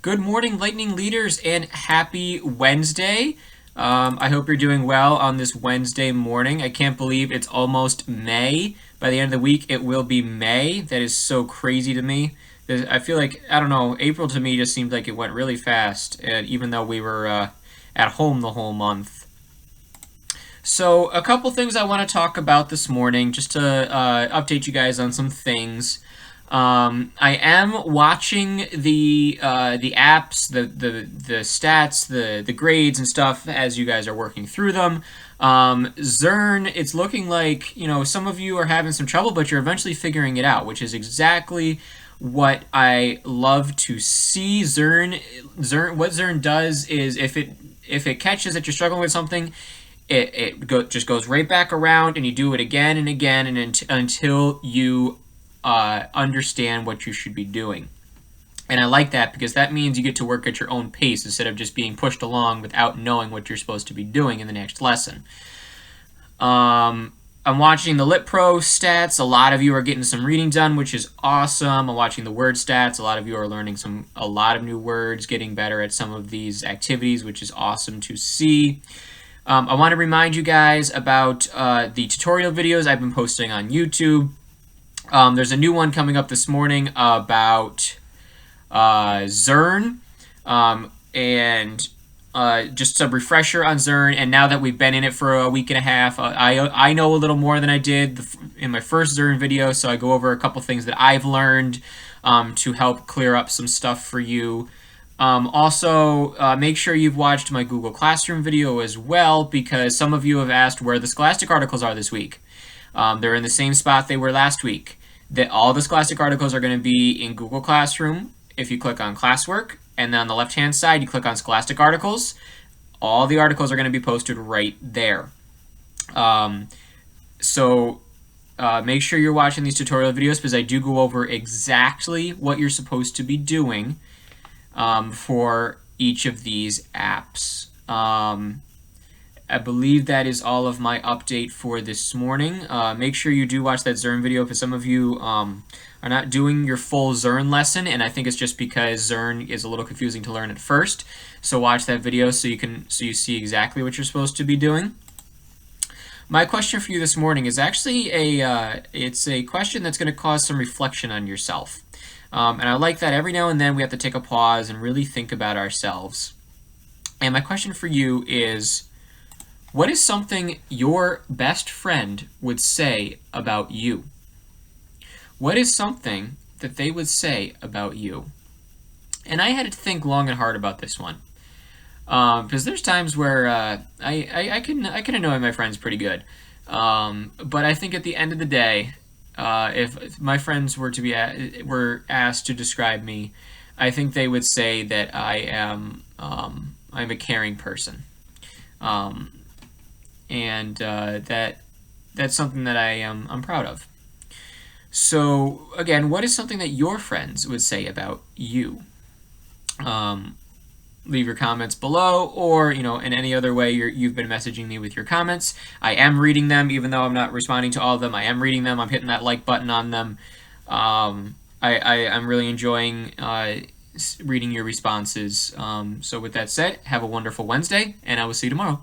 Good morning, Lightning Leaders, and happy Wednesday. I hope you're doing well on this Wednesday morning. I can't believe it's almost May. By the end of the week, it will be May. That is so crazy to me. I feel like, I don't know, April to me just seemed like it went really fast, even though we were at home the whole month. So, a couple things I want to talk about this morning, just to update you guys on some things. I am watching the apps, the stats, the grades and stuff as you guys are working through them. Zern, it's looking like some of you are having some trouble, but you're eventually figuring it out, which is exactly what I love to see. What Zern does is if it catches that you're struggling with something, just goes right back around, and you do it again and again, and until you understand what you should be doing. And I like that because that means you get to work at your own pace instead of just being pushed along without knowing what you're supposed to be doing in the next lesson. I'm watching the Lit Pro stats. A lot of you are getting some reading done, which is awesome. I'm watching the word stats. A lot of you are learning a lot of new words, getting better at some of these activities, which is awesome to see. I want to remind you guys about the tutorial videos I've been posting on YouTube. There's a new one coming up this morning about Zern, and just a refresher on Zern. And now that we've been in it for a week and a half, I know a little more than I did in my first Zern video, so I go over a couple things that I've learned to help clear up some stuff for you. Also, make sure you've watched my Google Classroom video as well, because some of you have asked where the Scholastic articles are this week. They're in the same spot they were last week. All the Scholastic articles are going to be in Google Classroom. If you click on Classwork, and then on the left-hand side, you click on Scholastic articles, all the articles are going to be posted right there. So make sure you're watching these tutorial videos, because I do go over exactly what you're supposed to be doing for each of these apps. I believe that is all of my update for this morning. Make sure you do watch that Zern video, because some of you are not doing your full Zern lesson, and I think it's just because Zern is a little confusing to learn at first. So watch that video so you see exactly what you're supposed to be doing. My question for you this morning is actually it's a question that's going to cause some reflection on yourself. And I like that every now and then we have to take a pause and really think about ourselves. And my question for you is, what is something your best friend would say about you? What is something that they would say about you? And I had to think long and hard about this one, because there's times where I can annoy my friends pretty good, but I think at the end of the day, if my friends were asked to describe me, I think they would say that I'm a caring person. And that's something that I'm proud of. So again, what is something that your friends would say about you? Leave your comments below, or in any other way you've been messaging me with your comments. I am reading them, even though I'm not responding to all of them. I am reading them. I'm hitting that like button on them. I'm really enjoying reading your responses. So with that said, have a wonderful Wednesday, and I will see you tomorrow.